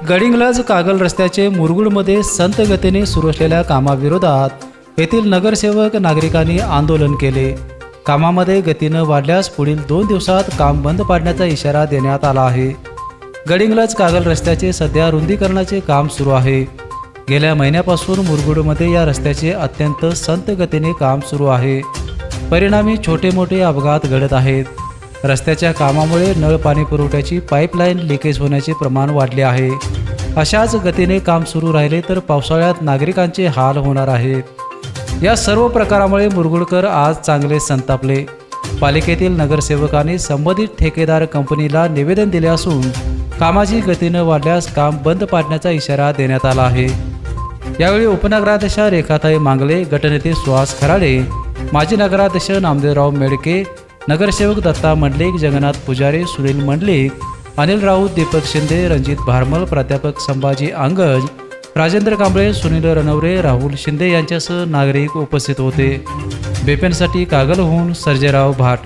गडिंग्लज कागल रस्त्याचे मुरगुडमध्ये संत गतीने सुरू असलेल्या कामाविरोधात येथील नगरसेवक नागरिकांनी आंदोलन केले। कामामध्ये गती न वाढल्यास पुढील 2 दिवसात काम बंद पाडण्याचा इशारा देण्यात आला आहे। गडिंग्लज कागल रस्त्याचे सध्या रुंदीकरणाचे काम सुरू आहे। गेल्या महिन्यापासून मुरगुडमध्ये या रस्त्याचे अत्यंत संत गतीने काम सुरू आहे। परिणामी छोटे मोठे अपघात घडत आहेत। रस्त्याच्या कामामुळे नळ पाणी पुरवठ्याची पाईपलाईन लिकेज होण्याचे प्रमाण वाढले आहे। अशाच गतीने काम सुरू राहिले तर पावसाळ्यात नागरिकांचे हाल होणार आहेत। या सर्व प्रकारामुळे मुरगुडकर आज चांगले संतापले। पालिकेतील नगरसेवकांनी संबंधित ठेकेदार कंपनीला निवेदन दिले असून कामाची गती न वाढल्यास काम बंद पाडण्याचा इशारा देण्यात आला आहे। यावेळी उपनगराध्यक्ष रेखाताई मांगले, गटनेते सुहास खराडे, माजी नगराध्यक्ष नामदेवराव मेडके, नगरसेवक दत्ता मंडलिक, जगन्नाथ पुजारी, सुनील मंडलिक, अनिल राऊत, दीपक शिंदे, रणजित भारमल, प्राध्यापक संभाजी अंगज, राजेंद्र कांबळे, सुनील रणवरे, राहुल शिंदे यांच्यासह नागरिक उपस्थित होते। बेपेनसाठी कागलहून सर्जेराव भाट।